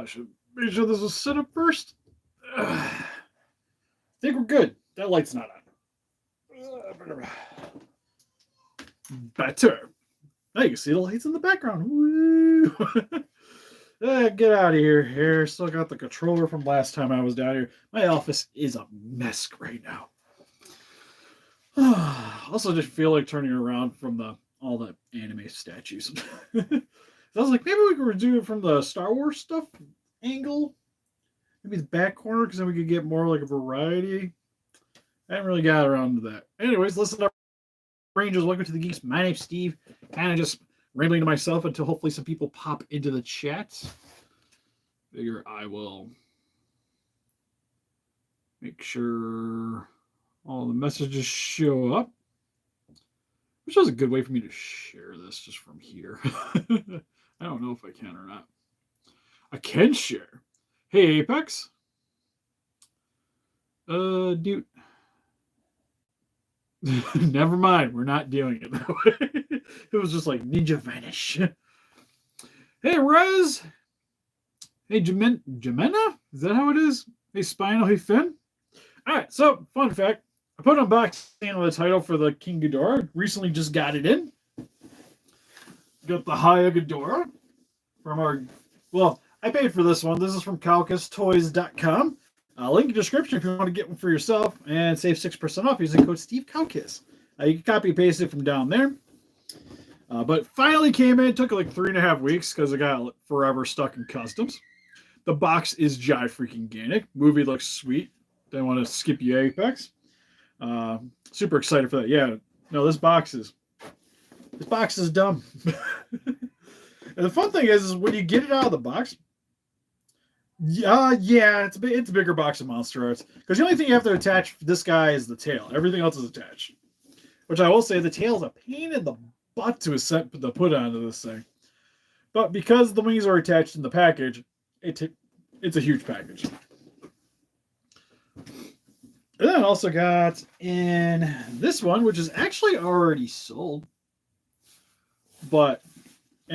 I should make sure this is set up first. I think we're good. That light's not on. Better. Now you can see the lights in the background. Woo! Get out of here. Still got the controller from last time I was down here. My office is a mess right now. Also, just feel like turning around from all the anime statues. So I was like, maybe we could do it from the Star Wars stuff angle. Maybe the back corner, because then we could get more like a variety. I haven't really got around to that. Anyways, listen up, Rangers. Welcome to the Geeks. My name's Steve. Kind of just rambling to myself until hopefully some people pop into the chat. Figure I will make sure all the messages show up. Which is a good way for me to share this just from here. I don't know if I can or not. I can share. Hey, Apex. Dude. Never mind. We're not doing it that way. It was just like ninja vanish. Hey, Rez. Hey, Jimena? Is that how it is? Hey, Spinal. Hey, Finn. All right. So, fun fact. I put an unboxing on the title for the King Ghidorah. Recently just got it in. Got the Haya Ghidorah from our... Well, I paid for this one. This is from CalcusToys.com. Link in the description if you want to get one for yourself and save 6% off using code SteveCalcus. You can copy and paste it from down there. But finally came in. Took like 3.5 weeks because I got forever stuck in customs. The box is freaking Movie looks sweet. Didn't want to skip you, Apex. Super excited for that. Yeah, no, this box is dumb. And the fun thing is when you get it out of the box, it's a bigger box of Monster Arts. Because the only thing you have to attach this guy is the tail. Everything else is attached. Which I will say, the tail is a pain in the butt to put onto this thing. But because the wings are attached in the package, it's a huge package. And then I also got in this one, which is actually already sold. And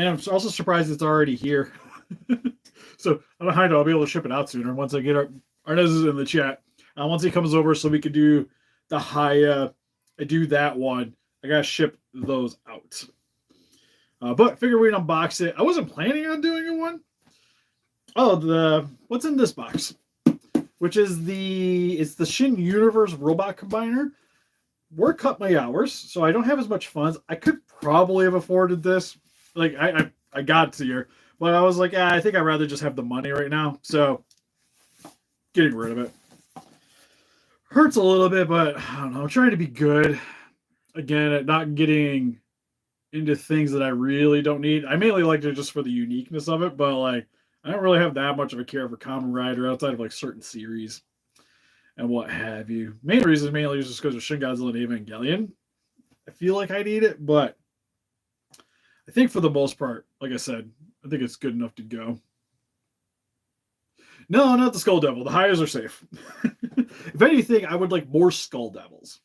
I'm also surprised it's already here. So I don't know, I'll be able to ship it out sooner once I get Arnez is in the chat. Once he comes over so we can do the Haya, I do that one. I gotta ship those out. But figure we'd unbox it. I wasn't planning on doing a one. What's in this box? Which is it's the Shin Universe Robot Combiner. We're cut my hours, so I don't have as much funds. I could probably have afforded this. Like I got to here, but I was like, I think I'd rather just have the money right now. So getting rid of it hurts a little bit, but I don't know. I'm trying to be good again at not getting into things that I really don't need. I mainly like it just for the uniqueness of it, but like I don't really have that much of a care for Kamen Rider outside of like certain series and what have you. Main reason mainly is just because of Shin Godzilla and Evangelion. I feel like I need it, but I think for the most part, like I said, I think it's good enough to go. No, not the Skull Devil. The Hayas are safe. If anything, I would like more Skull Devils.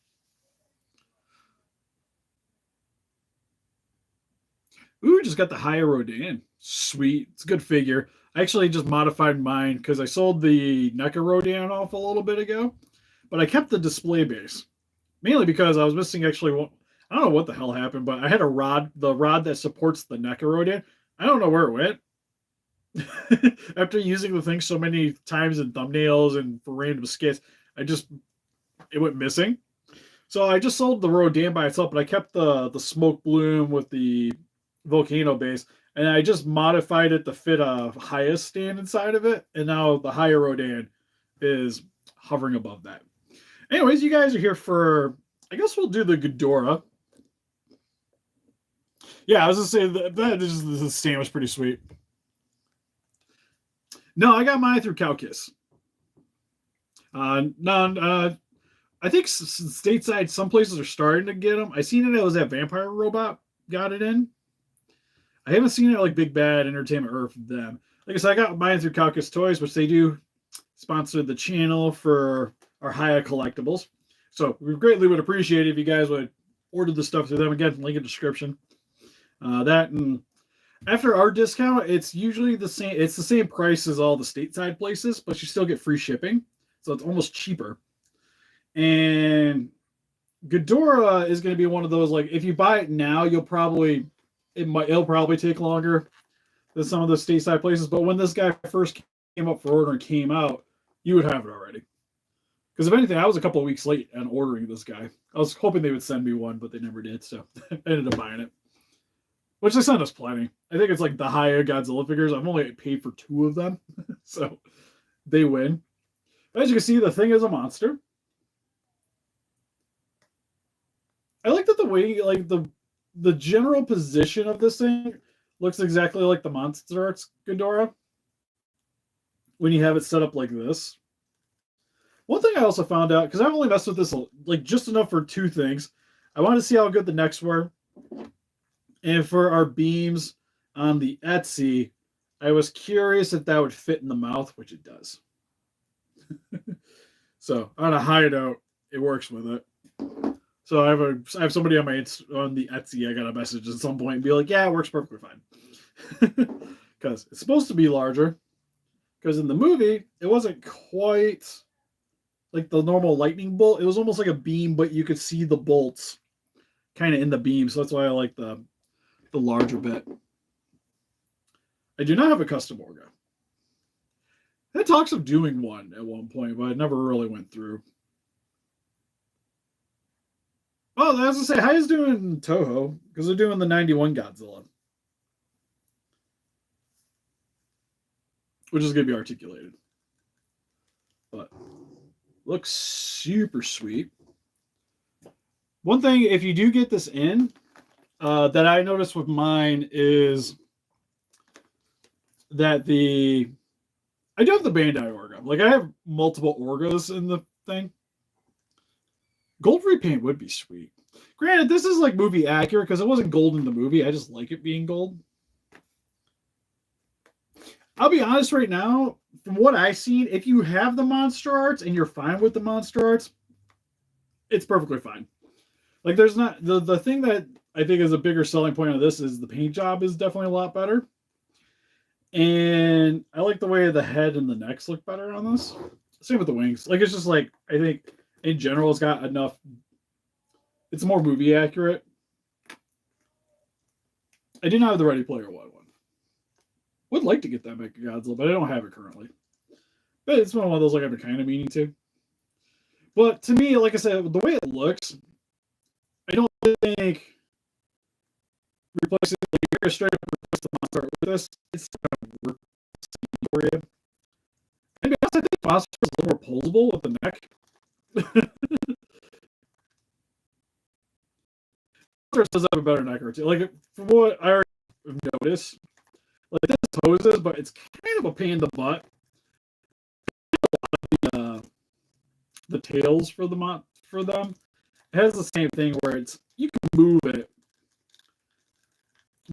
Ooh, just got the Haya Rodan. Sweet. It's a good figure. I actually just modified mine because I sold the NECA Rodan off a little bit ago. But I kept the display base. Mainly because I was missing actually one. I don't know what the hell happened, but I had the rod that supports the NECA Rodan. I don't know where it went. After using the thing so many times in thumbnails and for random skits, it went missing. So I just sold the Rodan by itself, but I kept the smoke bloom with the volcano base, and I just modified it to fit a Haya stand inside of it, and now the Haya Rodan is hovering above that. Anyways, you guys are here for, I guess we'll do the Ghidorah. Yeah, I was going to say the stand was pretty sweet. No, I got mine through Calcus. I think stateside, some places are starting to get them. I seen it was that Vampire Robot got it in. I haven't seen it like Big Bad Entertainment or from them. Like I said, I got mine through Calcus Toys, which they do sponsor the channel for our Haya collectibles. So we greatly would appreciate it if you guys would order the stuff through them. Again, link in the description. That and After our discount, it's usually the same. It's the same price as all the stateside places, but you still get free shipping, so it's almost cheaper. And Ghidorah is going to be one of those, like, if you buy it now, it'll probably take longer than some of the stateside places. But when this guy first came up for order and came out, you would have it already. Because if anything, I was a couple of weeks late on ordering this guy. I was hoping they would send me one, but they never did, so I ended up buying it. Which they sent us plenty. I think it's like the higher Godzilla figures. I've only paid for 2 of them, so they win. But as you can see, the thing is a monster. I like that the way, like, the general position of this thing looks exactly like the Monster Arts Ghidorah when you have it set up like this. One thing I also found out, because I've only messed with this like just enough for 2 things. I wanted to see how good the necks were. And for our beams on the Etsy, I was curious if that would fit in the mouth, which it does. So on a high note, it works with it. So I have somebody on the Etsy. I got a message at some point and be like, yeah, it works perfectly fine. Because it's supposed to be larger. Because in the movie, it wasn't quite like the normal lightning bolt. It was almost like a beam, but you could see the bolts kind of in the beam. So that's why I like the larger bit. I do not have a custom Orga. I had talks of doing one at one point, but it never really went through. Oh, I was going to say, how is doing Toho? Because they're doing the 91 Godzilla. Which is going to be articulated. But looks super sweet. One thing, if you do get this in, that I noticed with mine is that I do have the Bandai Orga. Like, I have multiple Orgas in the thing. Gold repaint would be sweet. Granted, this is like movie accurate because it wasn't gold in the movie. I just like it being gold. I'll be honest right now, from what I've seen, if you have the Monster Arts and you're fine with the Monster Arts, it's perfectly fine. Like, there's not the thing that I think is a bigger selling point of this is the paint job is definitely a lot better. And I like the way the head and the necks look better on this. Same with the wings. Like, it's just like, I think in general, it's got enough. It's more movie accurate. I do not have the Ready Player One. Would like to get that Mechagodzilla, but I don't have it currently. But it's one of those like I've been kind of meaning to. But to me, like I said, the way it looks, I don't think replacing like straight up replace the monster with this. It's not going to work for you. And I think monster is a little more posable with the neck. Does have a better neck or two. Like, from what I already noticed, like this poses, but it's kind of a pain in the butt. The tails for them it has the same thing where you can move it,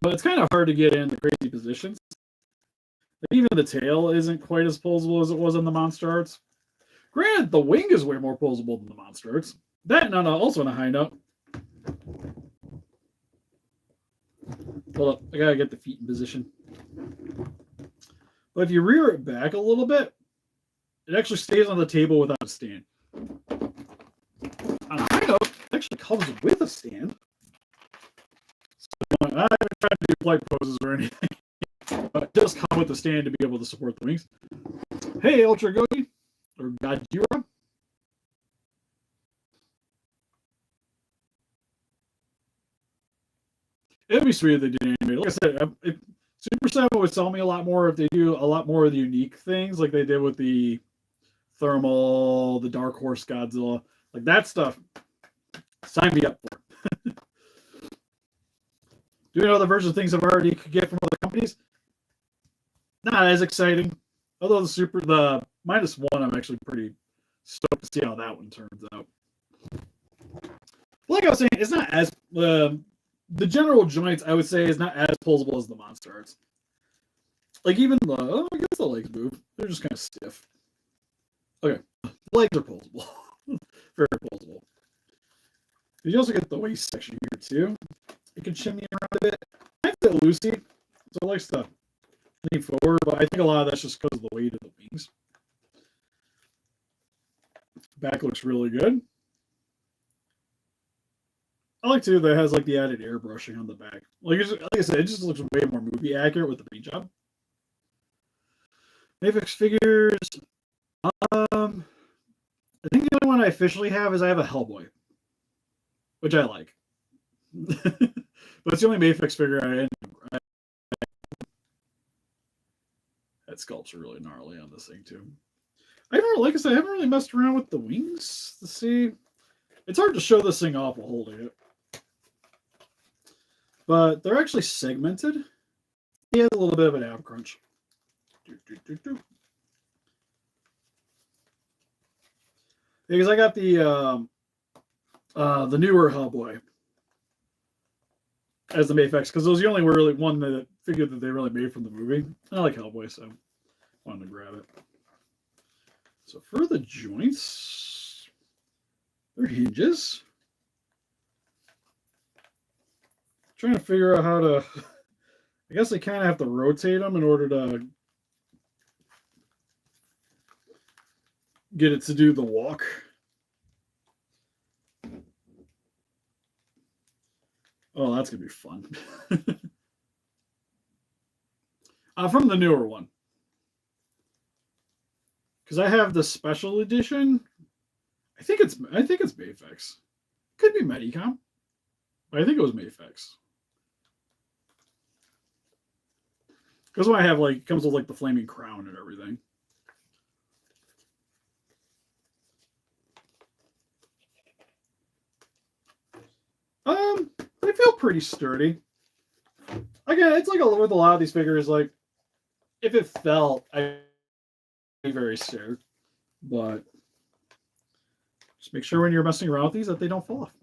but it's kind of hard to get in the crazy positions. Like, even the tail isn't quite as posable as it was in the Monster Arts. Granted, the wing is way more posable than the Monster Arts. That, also on a high note. Hold up, I gotta get the feet in position. But if you rear it back a little bit, it actually stays on the table without a stand. On a high note, it actually comes with a stand. So I haven't tried to do flight poses or anything, but it does come with a stand to be able to support the wings. Hey, Ultra Goji, or Godjira. It'd be sweet if they did anime. Like I said, Super 7 would sell me a lot more if they do a lot more of the unique things like they did with the Thermal, the Dark Horse Godzilla. Like, that stuff, sign me up for. Do you know the version of things I've already could get from other companies? Not as exciting. Although the -1, I'm actually pretty stoked to see how that one turns out. Like I was saying, it's not as the general joints, I would say, is not as posable as the Monster Arts. Like, even I guess the legs move. They're just kind of stiff. Okay, the legs are posable. Very posable. You also get the waist section here, too. You can shimmy around a bit. Kind of loosey. So it likes to lean forward, but I think a lot of that's just because of the weight of the wings. Back looks really good. I like too that it has like the added airbrushing on the back. Like I said, it just looks way more movie accurate with the paint job. Mafex figures. I think the only one I officially have is I have a Hellboy, which I like. But it's the only Mafex figure I that sculpts are really gnarly on this thing too. Like I said, I haven't really messed around with the wings to see. It's hard to show this thing off while holding it. But they're actually segmented. He has a little bit of an ab crunch. Because I got the newer Hellboy as the Mafex, because it was the only really one that figure that they really made from the movie. I like Hellboy, so I wanted to grab it. So for the joints, they're hinges. Trying to figure out how to. I guess I kind of have to rotate them in order to get it to do the walk. Oh, that's gonna be fun. From the newer one, because I have the special edition. I think it's Mafex. Could be Medicom, but I think it was Mafex. Because when I have like comes with like the flaming crown and everything. They feel pretty sturdy. Again, it's like with a lot of these figures, like if it fell, I'd be very scared. But just make sure when you're messing around with these that they don't fall off.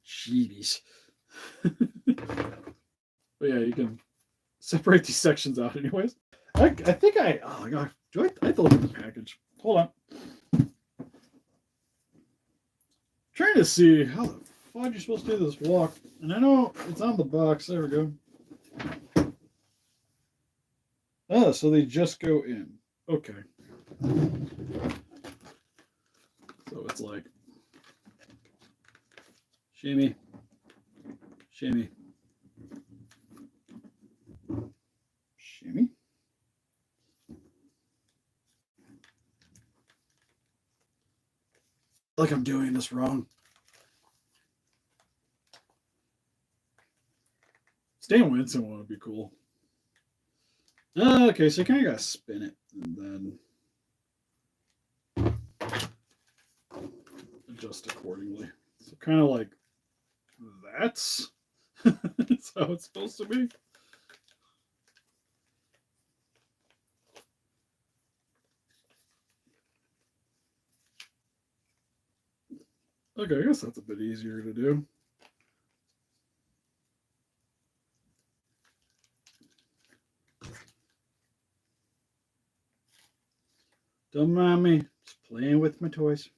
Jeez. But yeah, you can separate these sections out anyways. I think oh my god, I have to look at the package. Hold on. Trying to see how the fuck you're supposed to do this walk. And I know it's on the box. There we go. Oh, so they just go in. Okay. So it's like shimmy, shimmy, shimmy. Like I'm doing this wrong. Stan Winston one would be cool. Okay, so you kind of gotta spin it and then adjust accordingly. So kind of like that's how it's supposed to be. Okay, I guess that's a bit easier to do. Don't mind me, just playing with my toys.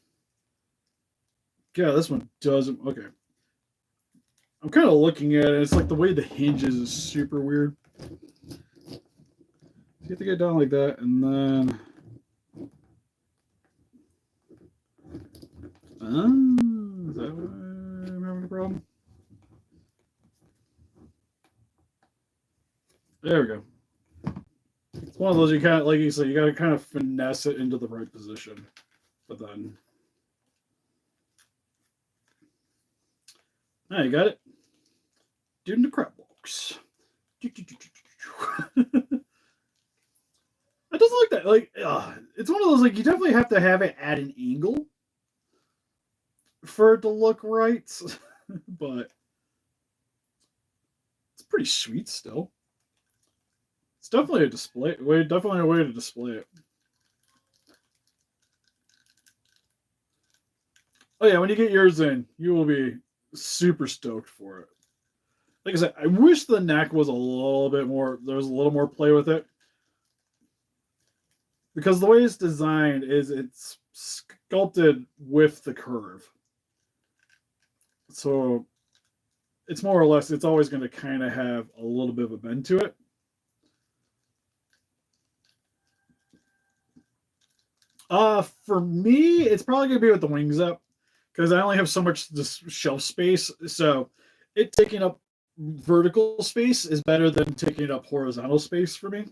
Yeah, this one doesn't. Okay. I'm kind of looking at it. It's like the way the hinges is super weird. So you have to get down like that, and then. Is that what I'm having a problem? There we go. It's one of those you kind of, like you said, you got to kind of finesse it into the right position. But then. Now you got it. Doing the crap box. It doesn't look that like it's one of those like you definitely have to have it at an angle for it to look right. But it's pretty sweet still. It's definitely a display definitely a way to display it. Oh yeah, when you get yours in, you will be super stoked for it. Like I said, I wish the neck was a little bit more, there was a little more play with it. Because the way it's designed is it's sculpted with the curve. So it's more or less, it's always going to kind of have a little bit of a bend to it. For me, it's probably going to be with the wings up because I only have so much this shelf space. So it taking up vertical space is better than taking up horizontal space for me.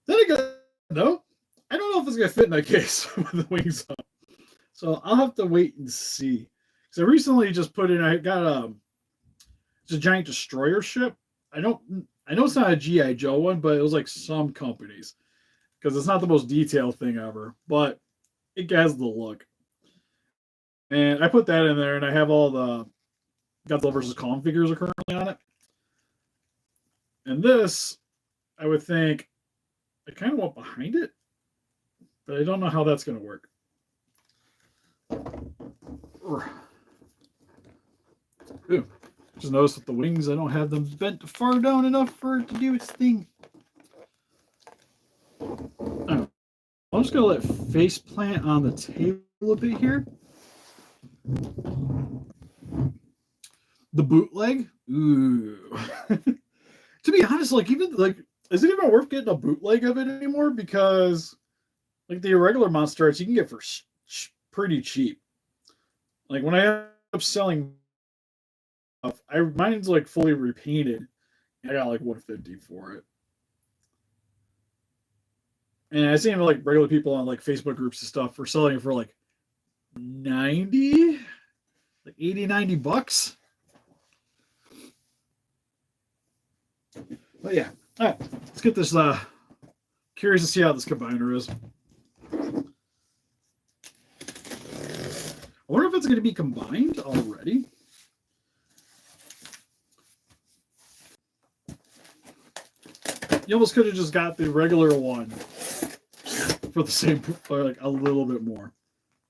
Then again, no, I don't know if it's going to fit in that case with the wings up. So I'll have to wait and see. Because I recently just put in, I got it's a giant destroyer ship. I know it's not a GI Joe one, but it was like some companies because it's not the most detailed thing ever, but it has the look. And I put that in there, and I have all the Godzilla versus Kong figures are currently on it. And this, I would think, I kind of want behind it, but I don't know how that's going to work. Ooh, just noticed with the wings, I don't have them bent far down enough for it to do its thing. I'm just going to let face plant on the table a bit here. The bootleg? Ooh. To be honest, like, even, like, is it even worth getting a bootleg of it anymore? Because, like, the irregular monster arts you can get for pretty cheap. Like, when I end up selling, mine's, like, fully repainted. I got, like, $150 for it. And I seen, like, regular people on, like, Facebook groups and stuff for selling it for, like, 90? Like, 80, $90? But yeah, all right, let's get this. Curious to see how this combiner is. I wonder if it's going to be combined already. You almost could have just got the regular one for the same, or like a little bit more.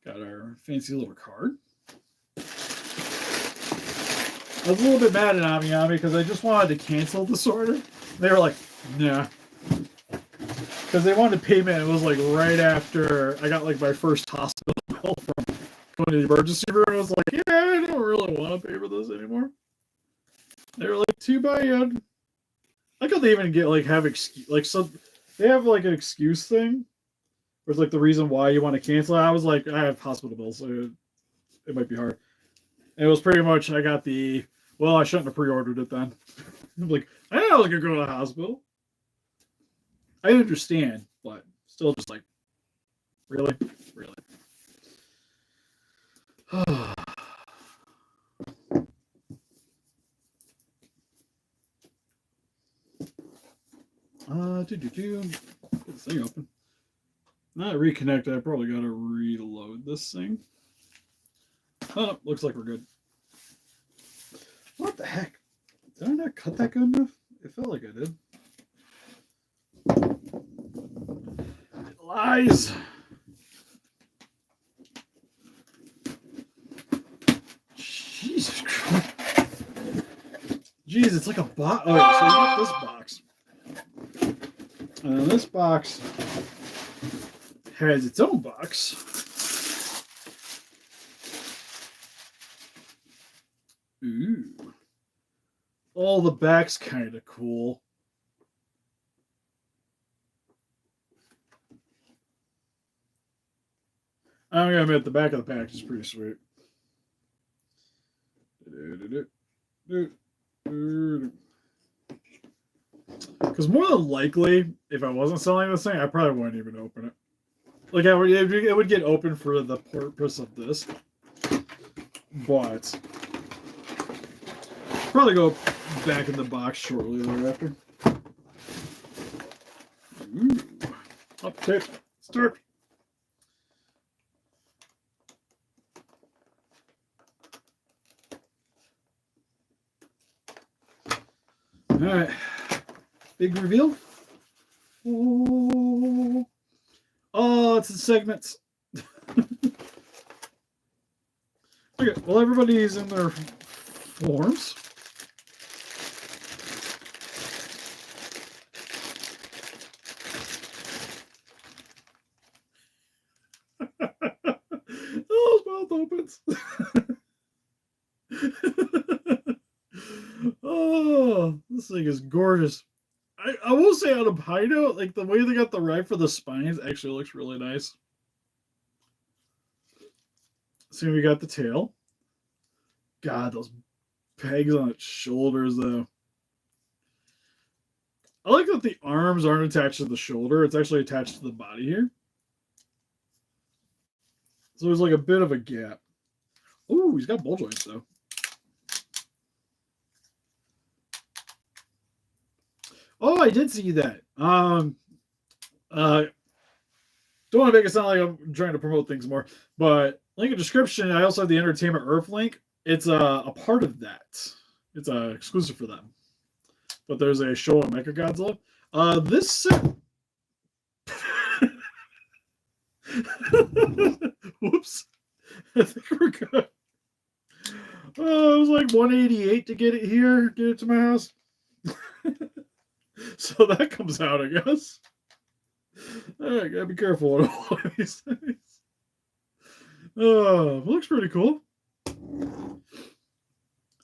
Got our fancy little card. I was a little bit mad at Amiyami because I just wanted to cancel this order. They were like, nah. Because they wanted payment. It was like right after I got like my first hospital bill from going to the emergency room. I was like, yeah, I don't really want to pay for this anymore. They were like, too bad. I could even get like have excuse, like some, they have like an excuse thing. Where it's like the reason why you want to cancel. I was like, I have hospital bills, so it might be hard. And it was pretty much, I got the, well, I shouldn't have pre-ordered it then. I'm like, I didn't know I was going to go to the hospital. I understand, but still just like, really? Really? Get this thing open. Not reconnected. I probably got to reload this thing. Oh, looks like we're good. What the heck? Did I not cut that good enough? It felt like I did. It lies. Jesus Christ. Jeez, it's like a box. Oh, so you got this box. And this box has its own box. Ooh. Oh, the back's kind of cool. I'm gonna admit the back of the package is pretty sweet. Because more than likely, if I wasn't selling this thing, I probably wouldn't even open it. Like it would get open for the purpose of this, but probably go back in the box shortly thereafter. Ooh. Up tape. Start. All right. Big reveal. Oh, it's in segments. Okay, well, everybody's in their forms. Oh, this thing is gorgeous. I will say on a high note, like the way they got the right for the spines actually looks really nice. So we got the tail. God, those pegs on its shoulders though. I like that the arms aren't attached to the shoulder. It's actually attached to the body here. So there's like a bit of a gap. Ooh, he's got ball joints though. Oh, I did see that. Don't want to make it sound like I'm trying to promote things more, but link in description. I also have the Entertainment Earth link. It's a part of that. It's exclusive for them. But there's a show on Mechagodzilla. This set. Whoops. I think we're good. Oh, it was like 188 to get it here, get it to my house. So that comes out, I guess. All right, gotta be careful with all these things. Oh, it looks pretty cool.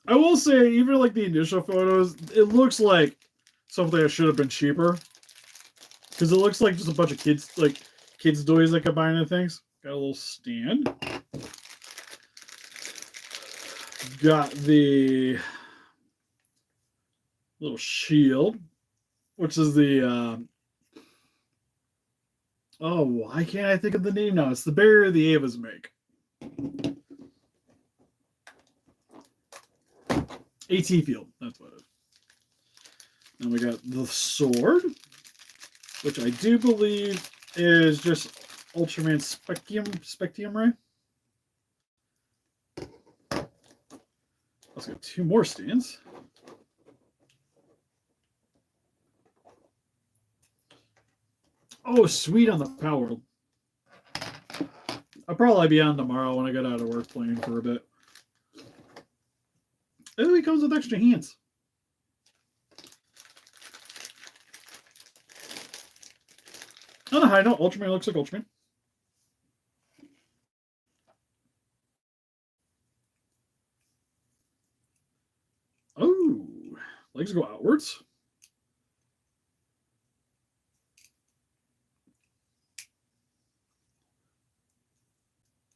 I will say, even like the initial photos, it looks like something that should have been cheaper. Because it looks like just a bunch of kids toys that combine into things. Got a little stand. Got the little shield, which is the oh, why can't I think of the name now? It's the barrier the Avas make. AT field, that's what it is. And we got the sword, which I do believe is just Ultraman Spectium Ray. Let's get two more stands. Oh, sweet on the Power. I'll probably be on tomorrow when I get out of work playing for a bit. Oh, he comes with extra hands. On a high note, Ultraman looks like Ultraman. Oh, legs go outwards.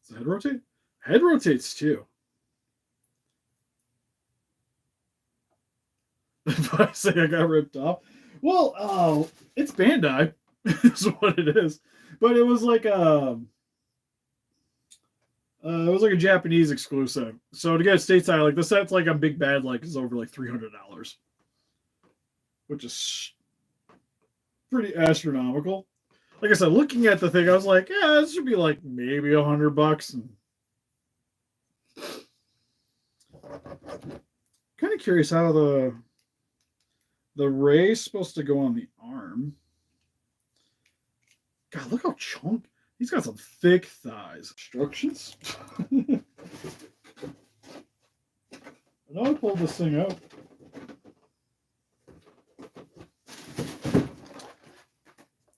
Does the head rotate? Head rotates too. If I say I got ripped off, well, it's Bandai, is what it is. But it was like a Japanese exclusive. So to get stateside, like the set's like a big bad like is over like $300, which is pretty astronomical. Like I said, looking at the thing, I was like, yeah, this should be like maybe $100. And kind of curious how the ray's supposed to go on the arm. God, look how chunky. He's got some thick thighs. Instructions. I know I pulled this thing out.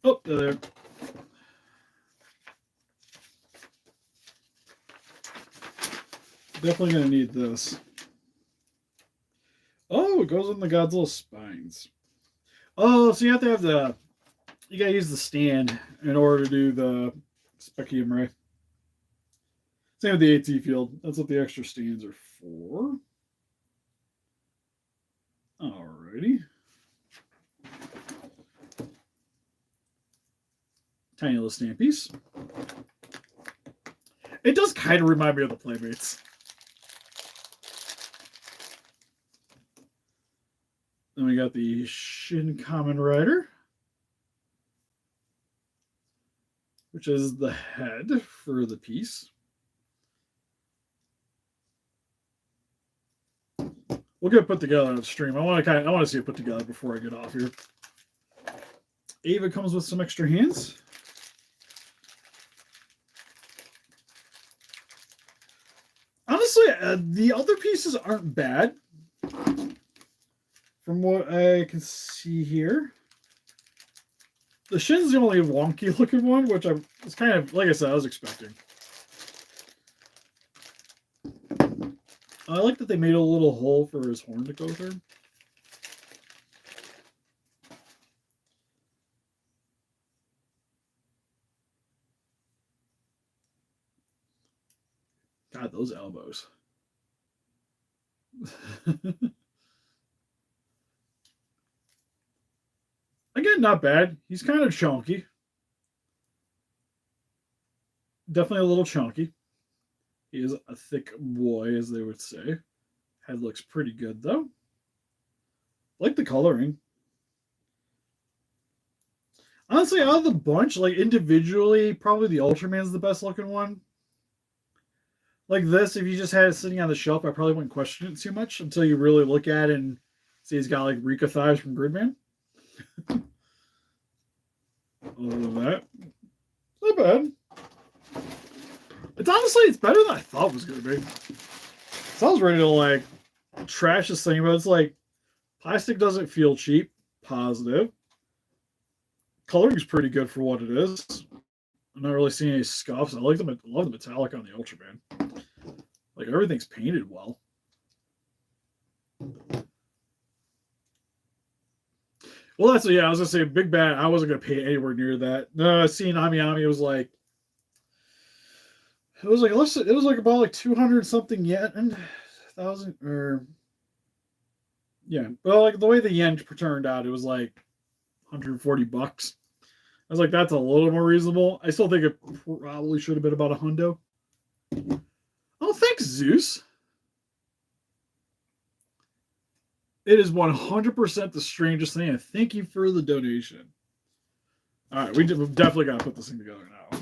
Oh, there. Definitely going to need this. Oh, it goes in the Godzilla spines. Oh, so you have to have you got to use the stand in order to do the Spectium Ray. Same with the AT field. That's what the extra stands are for. Alrighty. Tiny little stampies. It does kind of remind me of the Playmates. Then we got the Shin Kamen Rider, which is the head for the piece. We'll get it put together on the stream. I want to see it put together before I get off here. Ava comes with some extra hands. Honestly, the other pieces aren't bad. From what I can see here, the Shin's the only wonky looking one, which it's kind of, like I said, I was expecting. I like that they made a little hole for his horn to go through. God, those elbows. Again, not bad. He's kind of chunky. Definitely a little chunky. He is a thick boy, as they would say. Head looks pretty good, though. Like the coloring. Honestly, out of the bunch, like individually, probably the Ultraman's the best looking one. Like this, if you just had it sitting on the shelf, I probably wouldn't question it too much until you really look at it and see he's got like Rika thighs from Gridman. Other than that, not bad. It's honestly, it's better than I thought it was going to be. So I was ready to like trash this thing, but it's like plastic doesn't feel cheap. Positive. Coloring's pretty good for what it is. I'm not really seeing any scuffs. I like the love the metallic on the Ultraman. Like everything's painted well. Well, that's I was gonna say Big Bad. I wasn't gonna pay anywhere near that. No, seeing Ami Ami was like it was like about like 200 something yen, thousand or yeah. Well, like the way the yen turned out, it was like $140. I was like, that's a little more reasonable. I still think it probably should have been about a hundo. Oh, thanks, Zeus. It is 100% the strangest thing. And thank you for the donation. All right, we've definitely got to put this thing together now.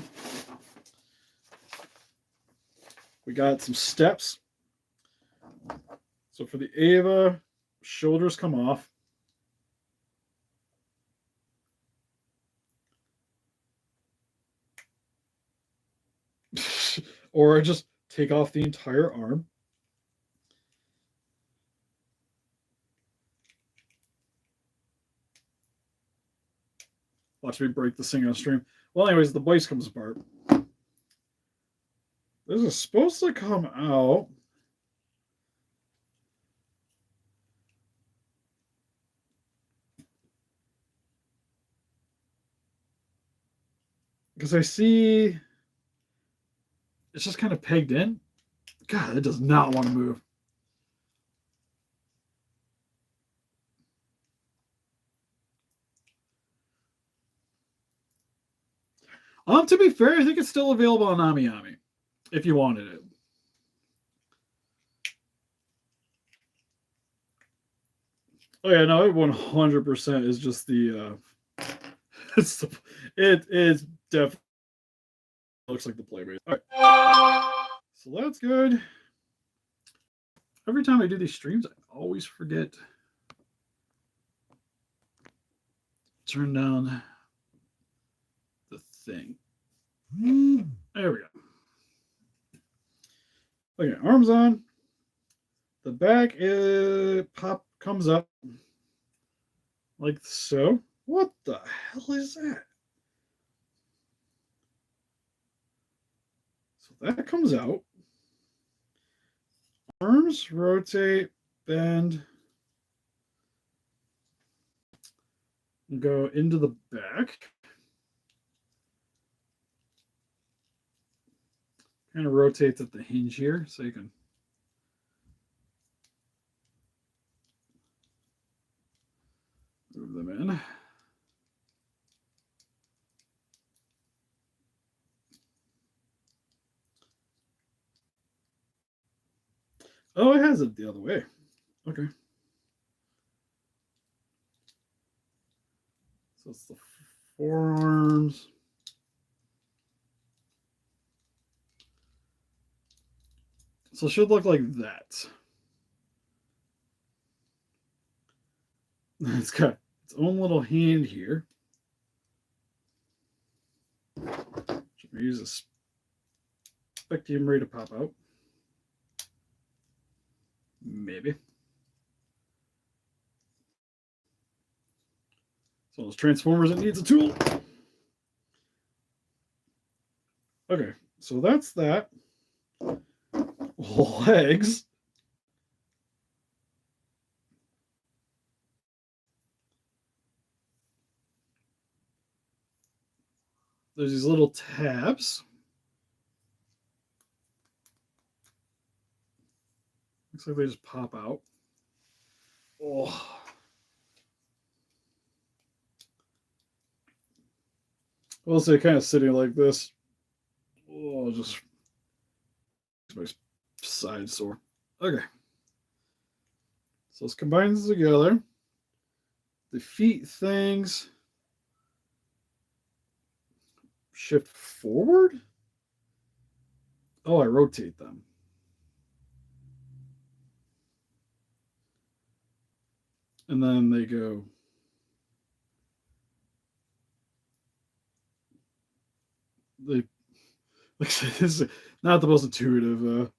We got some steps. So for the Ava, shoulders come off. Or just take off the entire arm. Watch me break this thing on stream. Well, anyways, the base comes apart. This is supposed to come out. Because I see it's just kind of pegged in. God, it does not want to move. To be fair, I think it's still available on Ami Ami if you wanted it. Oh yeah, no, it 100% is just the. It is definitely looks like the Playbase. All right, so that's good. Every time I do these streams, I always forget to turn down the thing. There we go. Okay, arms on. The back comes up like so. What the hell is that? So that comes out. Arms rotate, bend, and go into the back. Kind of rotates at the hinge here so you can move them in. Oh, it has it the other way. Okay. So it's the forearms. So it should look like that. It's got its own little hand here. Should we use a spectrum ray to pop out? Maybe. So those Transformers, it needs a tool. Okay, so that's that. Legs. there's these little tabs. Looks like they just pop out. Oh. Well, so kind of sitting like this. Oh, just makes my side sore. Okay. So let's combine this together. The feet things shift forward. Oh, I rotate them. And then they go. They, like I said, this is not the most intuitive.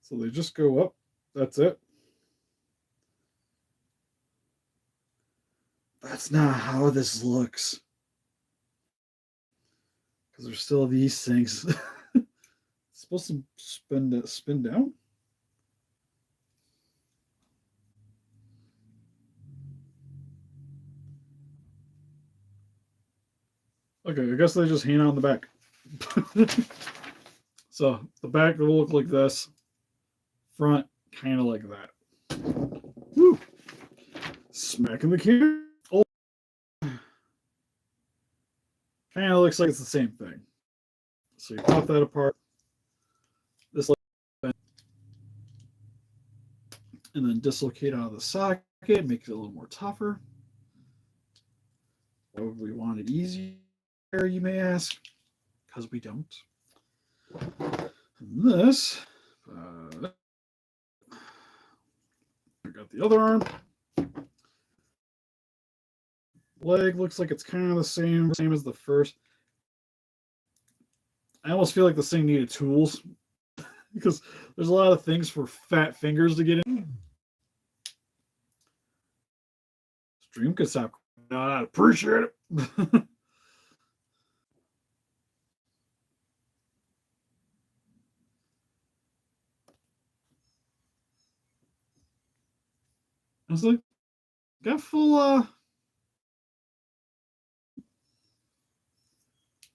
So they just go up. That's it. That's not how this looks. Because there's still these things. It's supposed to spin down. Okay, I guess they just hang on the back. So the back will look like this. Front, kind of like that. Woo! Smacking the camera. Oh. Kind of looks like it's the same thing. So you pop that apart. This and then dislocate out of the socket, make it a little more tougher. Why would we want it easier, you may ask? Because we don't. And this, I got the other arm. Leg looks like it's kind of the same as the first. I almost feel like this thing needed tools because there's a lot of things for fat fingers to get in. Stream could stop. I appreciate it. I was like, got full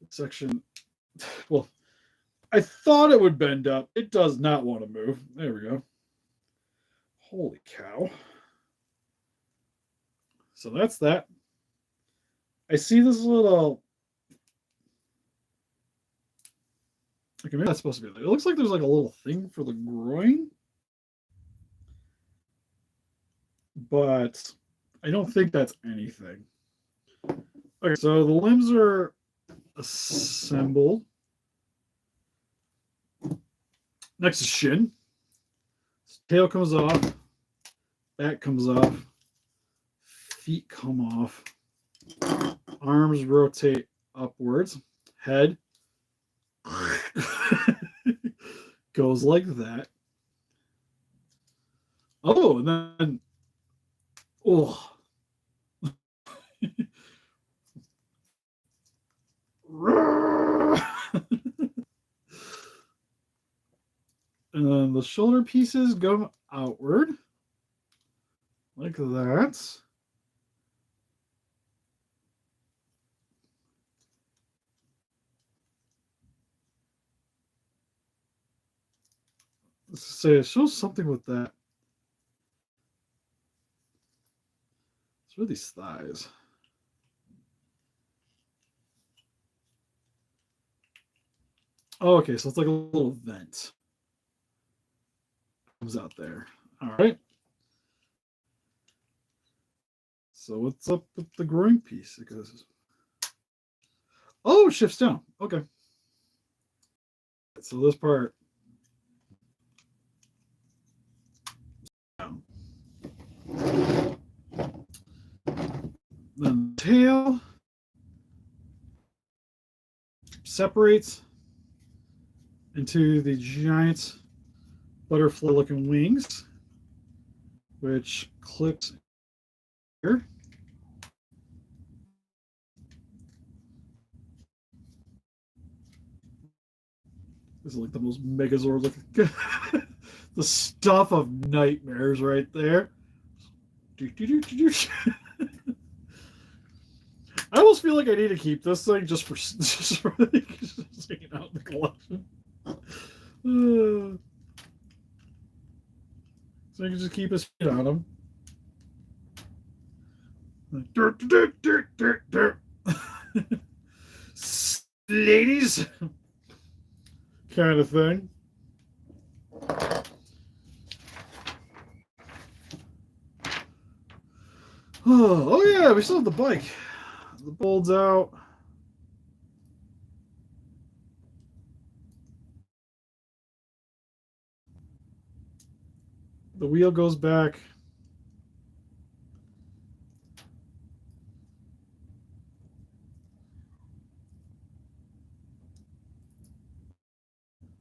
section. Well, I thought it would bend up. It does not want to move. There we go. Holy cow. So that's that. I see this little. Okay, maybe that's supposed to be. It looks like there's like a little thing for the groin. But I don't think that's anything. Okay, so the limbs are assembled. Next is shin. Tail comes off. Back comes off. Feet come off. Arms rotate upwards. Head goes like that. Oh, and then oh. And then the shoulder pieces go outward like that. Let's say it shows something with that. It's really these thighs. Oh, okay, so it's like a little vent. Comes out there. All right. So what's up with the groin piece? It goes. Oh, it shifts down. Okay. So this part. Down. Then the tail separates into the giant butterfly-looking wings, which clips here. This is like the most Megazord looking. The stuff of nightmares right there. I almost feel like I need to keep this thing just for just hanging out in the collection. So I can just keep his feet on him. Dirt, dirt, dirt, dirt, dirt. Ladies, kind of thing. Oh yeah, we still have the bike. The bold's out. The wheel goes back.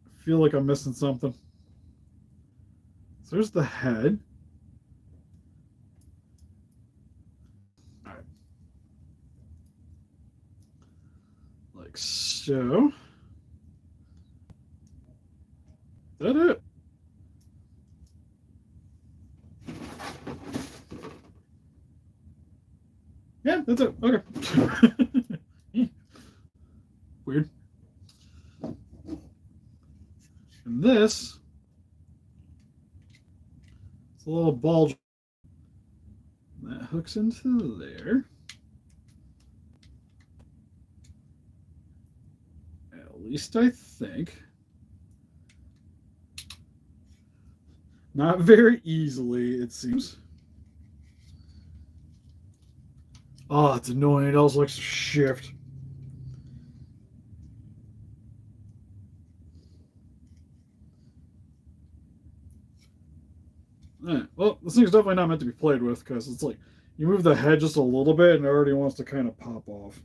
I feel like I'm missing something. So there's the head. All right. Like so. Is that it? Yeah, that's it. Okay. Weird. And this, it's a little bulge that hooks into there. At least I think. Not very easily, it seems. Oh, it's annoying. It also likes to shift. Well, this thing's definitely not meant to be played with because it's like you move the head just a little bit and it already wants to kind of pop off.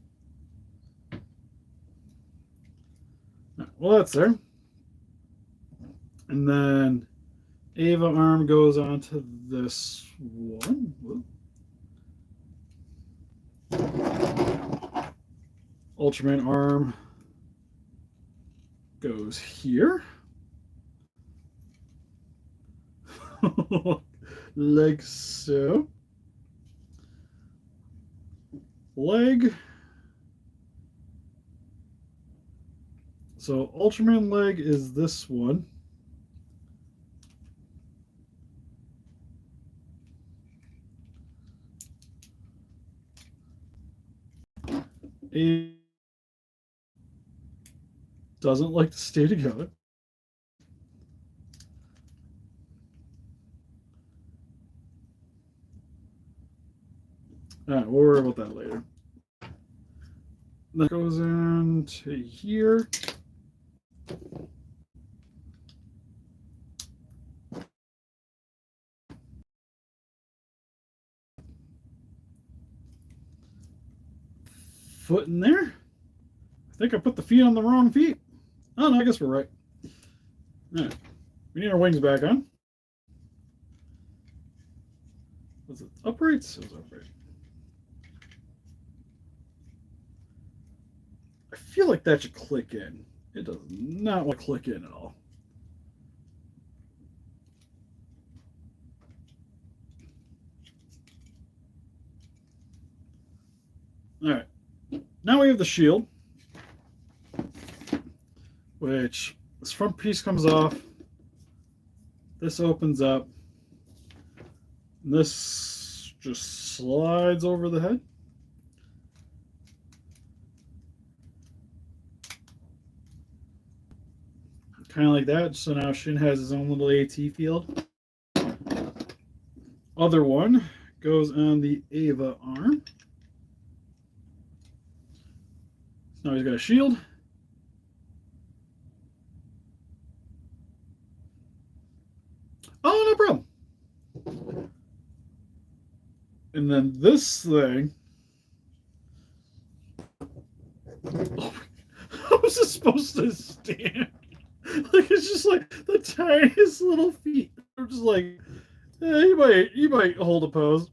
Well, that's there. And then Ava arm goes onto this one. Ultraman arm goes here. Like so. Leg. So Ultraman leg is this one. It doesn't like to stay together. All right, we'll worry about that later. That goes into here. Foot in there. I think I put the feet on the wrong feet. Oh, no, I guess we're right. All right. We need our wings back on. Was it upright? It was upright. I feel like that should click in. It does not want to click in at all. All right. Now we have the shield, which this front piece comes off. This opens up. And this just slides over the head. Kind of like that. So now Shin has his own little AT field. Other one goes on the Ava arm. So now he's got a shield. Oh, no problem. And then this thing. Oh, how is it supposed to stand? Like it's just like the tiniest little feet. I'm just like, you might hold a pose.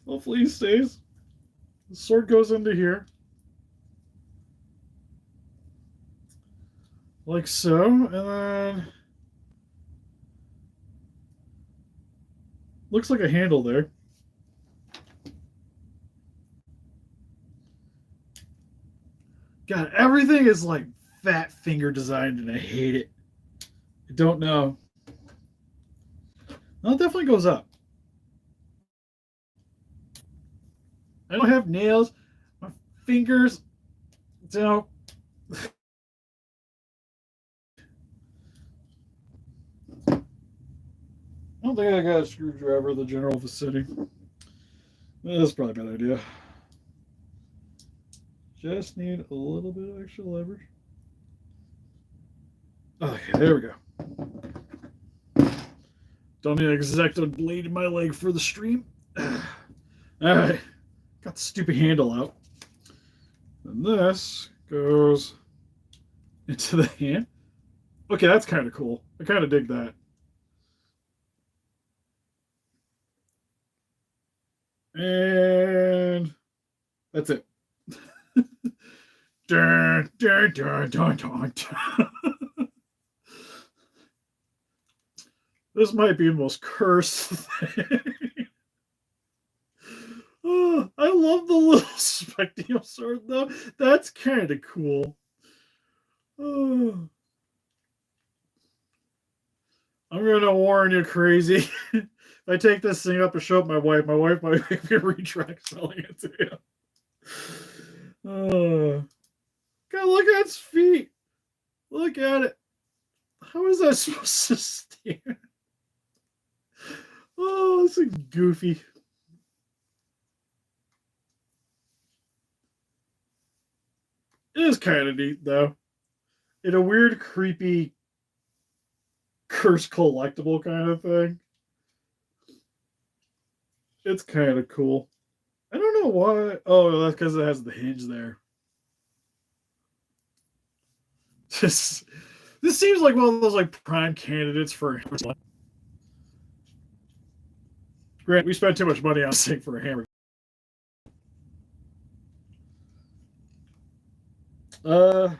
Hopefully he stays. The sword goes into here. Like so, and then looks like a handle there. God, everything is like fat finger designed, and I hate it. I don't know. Well, it definitely goes up. I don't have nails. My fingers don't. I don't think I got a screwdriver in the general vicinity. That's probably a bad idea. Just need a little bit of extra leverage. Okay, there we go. Don't need an exacto blade in my leg for the stream. Alright. Got the stupid handle out. And this goes into the hand. Okay, that's kind of cool. I kind of dig that. And that's it. Dun, dun, dun, dun, dun, dun. This might be the most cursed thing. Oh, I love the little spectral sword, though. That's kind of cool. Oh. I'm going to warn you, crazy. If I take this thing up and show up my wife might make me retract selling it to you. God, look at its feet. Look at it. How is that supposed to stand? Oh, this is goofy. It is kind of neat, though. In a weird, creepy, cursed collectible kind of thing. It's kind of cool. I don't know why. Oh, that's because it has the hinge there. This seems like one of those like prime candidates for. Grant, we spent too much money on this thing for a hammer. No,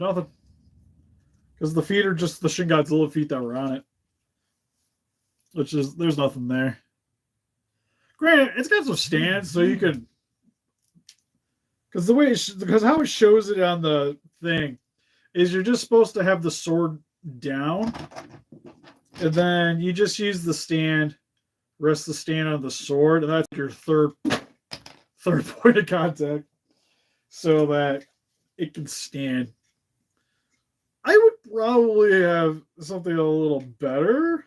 nothing. Because the feet are just the Shin Godzilla feet that were on it. Which is, there's nothing there. Granted, it's got some stands, so you could. Because the way, because how it shows it on the thing is you're just supposed to have the sword down, and then you just use the stand, rest the stand on the sword, and that's your third point of contact, so that it can stand. I would probably have something a little better.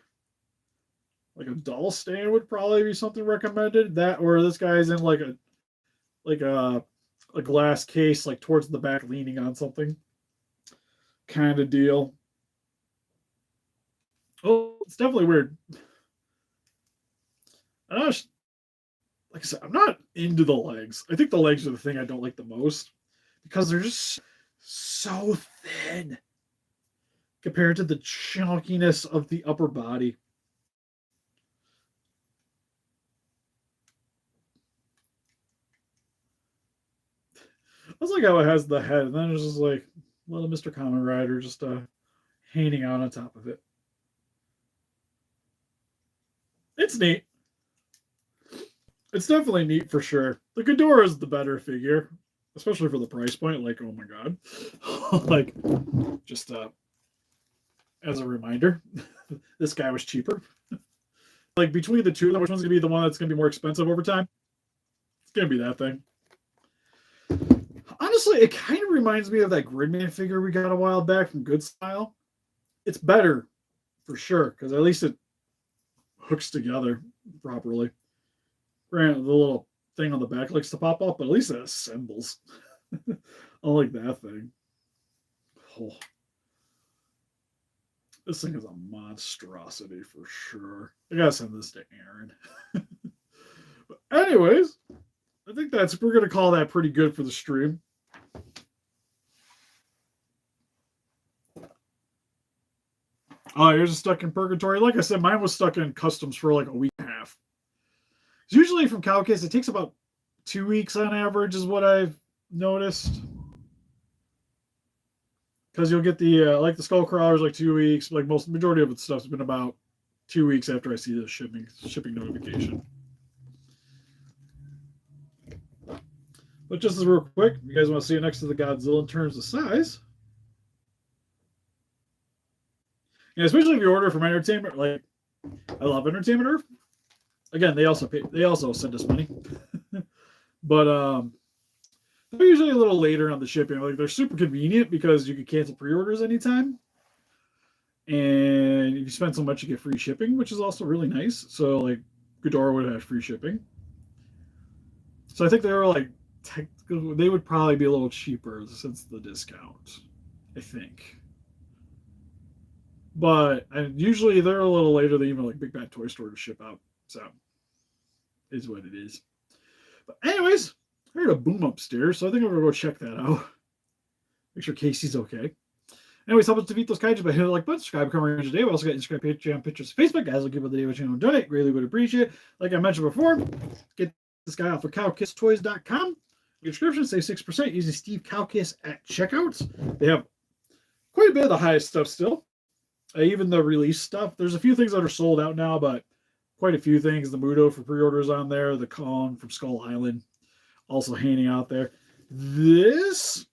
Like a dull stand would probably be something recommended. That, or this guy's in like a glass case, like towards the back, leaning on something, kind of deal. Oh, it's definitely weird. And like I said, I'm not into the legs. I think the legs are the thing I don't like the most because they're just so thin compared to the chunkiness of the upper body. That's like how it has the head, and then there's just like little Mr. Kamen Rider just hanging out on top of it. It's neat. It's definitely neat for sure. The Ghidorah is the better figure, especially for the price point. Like, oh my god. Like, just as a reminder, this guy was cheaper. Like, between the two of them, which one's going to be the one that's going to be more expensive over time? It's going to be that thing. Honestly, it kind of reminds me of that Gridman figure we got a while back from Good Style. It's better, for sure, because at least it hooks together properly. Granted, the little thing on the back likes to pop up, but at least it assembles. Unlike that thing. Oh. This thing is a monstrosity for sure. I gotta send this to Aaron. But anyways, I think we're gonna call that pretty good for the stream. Oh, yours is stuck in purgatory. Like I said, mine was stuck in customs for like a week and a half. Usually from Cowcase, it takes about 2 weeks on average, is what I've noticed. Because you'll get the like the skull crawlers like 2 weeks. Like majority of its stuff's been about 2 weeks after I see the shipping notification. But just as real quick, you guys want to see it next to the Godzilla in terms of size? Yeah, especially if you order from Entertainment, like I love Entertainment Earth. Again, they also send us money. But they're usually a little later on the shipping. Like they're super convenient because you can cancel pre-orders anytime. And if you spend so much, you get free shipping, which is also really nice. So like Ghidorah would have free shipping. So I think they were like they would probably be a little cheaper since the discount. I think. But and usually they're a little later than even like Big Bad Toy Store to ship out. So is what it is. But anyways, I heard a boom upstairs, so I think I'm gonna go check that out. Make sure Casey's okay. Anyways, help us defeat those kaiju by hitting the like button, subscribe, comment today. We also got Instagram, Patreon, pictures, Facebook. Guys, will give it the day what you know, donate. Greatly would appreciate it. Like I mentioned before, get this guy off of cowkisstoys.com. Description, save 6% using Steve Cowkiss at checkouts. They have quite a bit of the highest stuff still. Even the release stuff. There's a few things that are sold out now, but quite a few things. The Mudo for pre-orders on there. The Kong from Skull Island also hanging out there. This,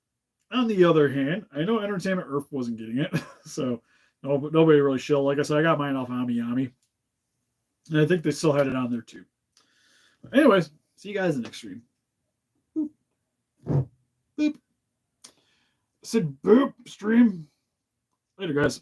on the other hand, I know Entertainment Earth wasn't getting it, so nobody really shilled. Like I said, I got mine off Amiyami, and I think they still had it on there too. But anyways, see you guys in the next stream. Boop. Boop. I said boop, stream. Later, guys.